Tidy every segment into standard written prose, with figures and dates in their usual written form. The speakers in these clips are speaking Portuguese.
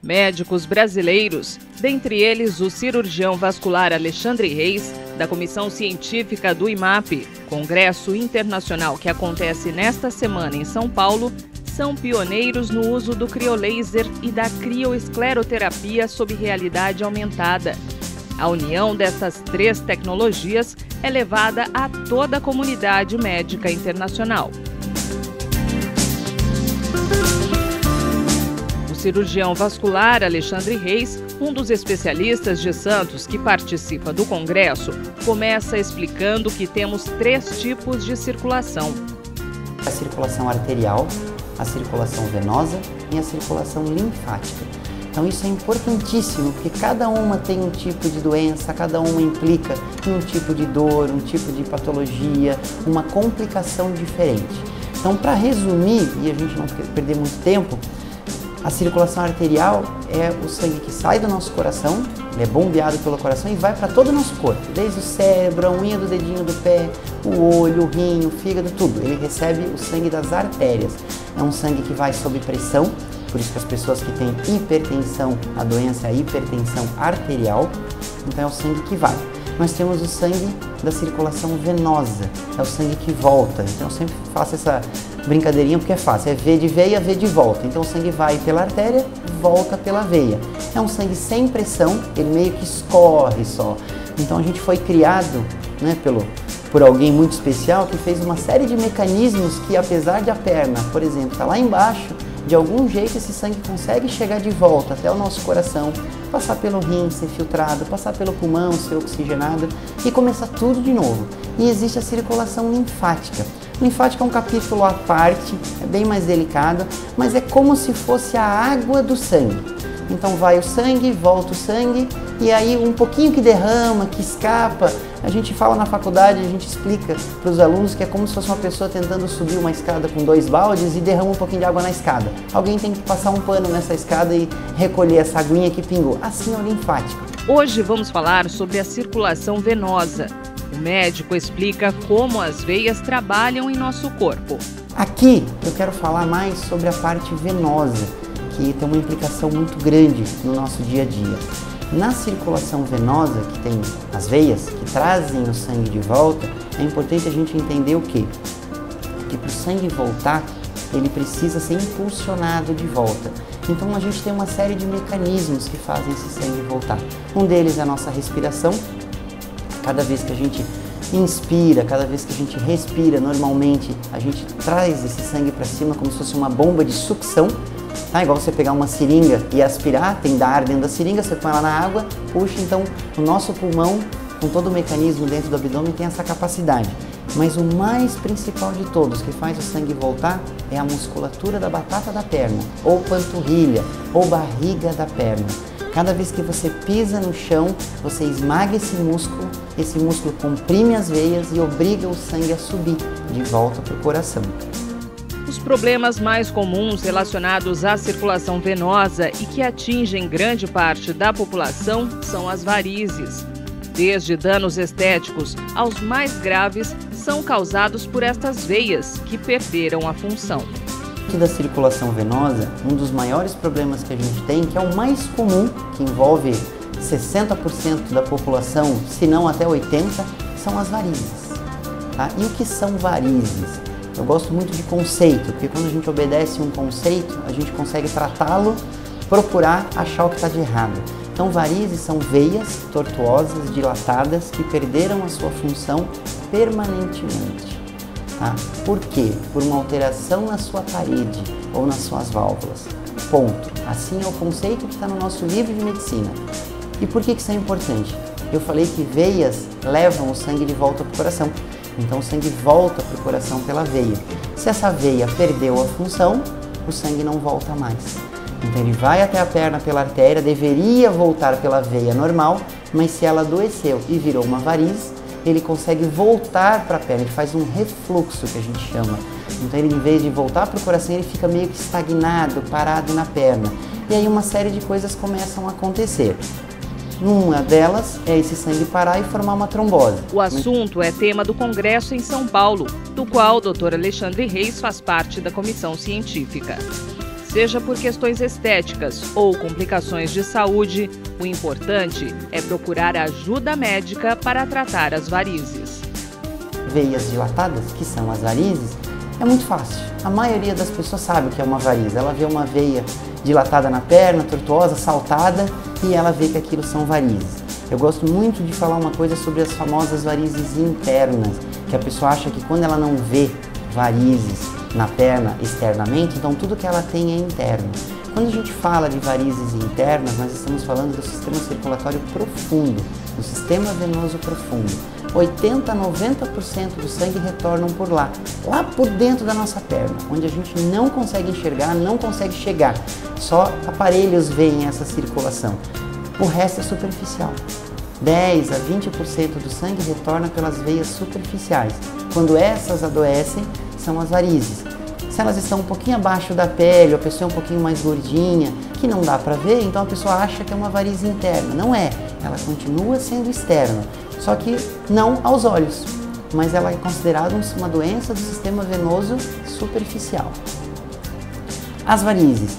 Médicos brasileiros, dentre eles o cirurgião vascular Alexandre Reis, da Comissão Científica do IMAP, congresso internacional que acontece nesta semana em São Paulo, são pioneiros no uso do criolaser e da crioescleroterapia sob realidade aumentada. A união dessas três tecnologias é levada a toda a comunidade médica internacional. O cirurgião vascular Alexandre Reis, um dos especialistas de Santos que participa do congresso, começa explicando que temos três tipos de circulação. A circulação arterial, a circulação venosa e a circulação linfática. Então isso é importantíssimo, porque cada uma tem um tipo de doença, cada uma implica em um tipo de dor, um tipo de patologia, uma complicação diferente. Então, para resumir, e a gente não perder muito tempo, a circulação arterial é o sangue que sai do nosso coração, ele é bombeado pelo coração e vai para todo o nosso corpo, desde o cérebro, a unha do dedinho do pé, o olho, o rim, o fígado, tudo. Ele recebe o sangue das artérias. É um sangue que vai sob pressão, por isso que as pessoas que têm hipertensão, a doença é a hipertensão arterial, então é o sangue que vai. Nós temos o sangue da circulação venosa, é o sangue que volta. Então eu sempre faço essa brincadeirinha porque é fácil, é V de veia, V de volta. Então o sangue vai pela artéria, volta pela veia. É um sangue sem pressão, ele meio que escorre só. Então a gente foi criado, né, por alguém muito especial que fez uma série de mecanismos que, apesar de a perna, por exemplo, estar lá embaixo, de algum jeito esse sangue consegue chegar de volta até o nosso coração, passar pelo rim, ser filtrado, passar pelo pulmão, ser oxigenado e começar tudo de novo. E existe a circulação linfática. Linfática é um capítulo à parte, é bem mais delicado, mas é como se fosse a água do sangue. Então vai o sangue, volta o sangue, e aí um pouquinho que derrama, que escapa, a gente fala na faculdade, a gente explica para os alunos que é como se fosse uma pessoa tentando subir uma escada com 2 baldes e derrama um pouquinho de água na escada. Alguém tem que passar um pano nessa escada e recolher essa aguinha que pingou. Assim é o linfático. Hoje vamos falar sobre a circulação venosa. O médico explica como as veias trabalham em nosso corpo. Aqui eu quero falar mais sobre a parte venosa, que tem uma implicação muito grande no nosso dia a dia. Na circulação venosa, que tem as veias, que trazem o sangue de volta, é importante a gente entender o quê? Que para o sangue voltar, ele precisa ser impulsionado de volta. Então a gente tem uma série de mecanismos que fazem esse sangue voltar. Um deles é a nossa respiração. Cada vez que a gente inspira, cada vez que a gente respira, normalmente a gente traz esse sangue para cima como se fosse uma bomba de sucção. Tá? Igual você pegar uma seringa e aspirar, tem ar dentro da seringa, você põe ela na água, puxa, então o nosso pulmão, com todo o mecanismo dentro do abdômen, tem essa capacidade. Mas o mais principal de todos, que faz o sangue voltar, é a musculatura da batata da perna, ou panturrilha, ou barriga da perna. Cada vez que você pisa no chão, você esmaga esse músculo comprime as veias e obriga o sangue a subir de volta para o coração. Os problemas mais comuns relacionados à circulação venosa e que atingem grande parte da população são as varizes. Desde danos estéticos aos mais graves, são causados por estas veias que perderam a função. Da circulação venosa, um dos maiores problemas que a gente tem, que é o mais comum, que envolve 60% da população, se não até 80%, são as varizes. Tá? E o que são varizes? Eu gosto muito de conceito, porque quando a gente obedece um conceito, a gente consegue tratá-lo, procurar achar o que está de errado. Então, varizes são veias tortuosas, dilatadas, que perderam a sua função permanentemente. Tá? Por quê? Por uma alteração na sua parede ou nas suas válvulas. Ponto. Assim é o conceito que está no nosso livro de medicina. E por que isso é importante? Eu falei que veias levam o sangue de volta para o coração. Então o sangue volta para o coração pela veia. Se essa veia perdeu a função, o sangue não volta mais. Então ele vai até a perna pela artéria, deveria voltar pela veia normal, mas se ela adoeceu e virou uma variz, ele consegue voltar para a perna, ele faz um refluxo que a gente chama. Então ele, em vez de voltar para o coração, ele fica meio que estagnado, parado na perna. E aí uma série de coisas começam a acontecer. Uma delas é esse sangue parar e formar uma trombose. O assunto é tema do congresso em São Paulo, do qual o Dr. Alexandre Reis faz parte da comissão científica. Seja por questões estéticas ou complicações de saúde, o importante é procurar ajuda médica para tratar as varizes. Veias dilatadas, que são as varizes, é muito fácil. A maioria das pessoas sabe o que é uma varize. Ela vê uma veia dilatada na perna, tortuosa, saltada, e ela vê que aquilo são varizes. Eu gosto muito de falar uma coisa sobre as famosas varizes internas, que a pessoa acha que quando ela não vê varizes na perna externamente, então tudo que ela tem é interno. Quando a gente fala de varizes internas, nós estamos falando do sistema circulatório profundo, do sistema venoso profundo. 80 a 90% do sangue retornam por lá por dentro da nossa perna, onde a gente não consegue enxergar, não consegue chegar. Só aparelhos veem essa circulação. O resto é superficial. 10 a 20% do sangue retorna pelas veias superficiais. Quando essas adoecem, são as varizes. Se elas estão um pouquinho abaixo da pele, ou a pessoa é um pouquinho mais gordinha, que não dá para ver, então a pessoa acha que é uma varize interna. Não é, ela continua sendo externa, só que não aos olhos, mas ela é considerada uma doença do sistema venoso superficial. As varizes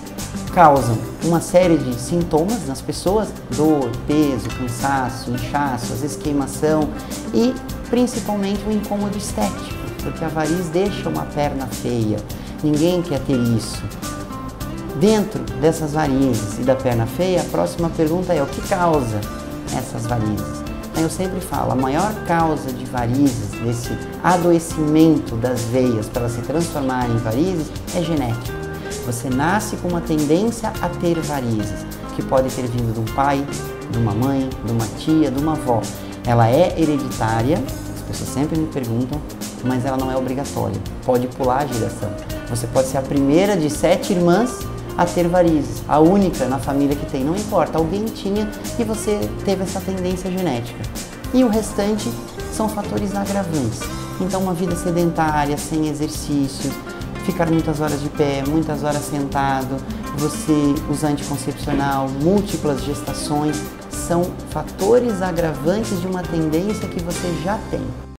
causam uma série de sintomas nas pessoas, dor, peso, cansaço, inchaço, às vezes queimação e principalmente um incômodo estético, porque a variz deixa uma perna feia, ninguém quer ter isso. Dentro dessas varizes e da perna feia, a próxima pergunta é: o que causa essas varizes? Eu sempre falo, a maior causa de varizes, desse adoecimento das veias para elas se transformarem em varizes, é genética. Você nasce com uma tendência a ter varizes, que pode ter vindo de um pai, de uma mãe, de uma tia, de uma avó. Ela é hereditária, as pessoas sempre me perguntam, mas ela não é obrigatória. Pode pular a geração. Você pode ser a primeira de 7 irmãs a ter varizes, a única na família que tem, não importa, alguém tinha e você teve essa tendência genética. E o restante são fatores agravantes. Então uma vida sedentária, sem exercícios, ficar muitas horas de pé, muitas horas sentado, você usar anticoncepcional, múltiplas gestações, são fatores agravantes de uma tendência que você já tem.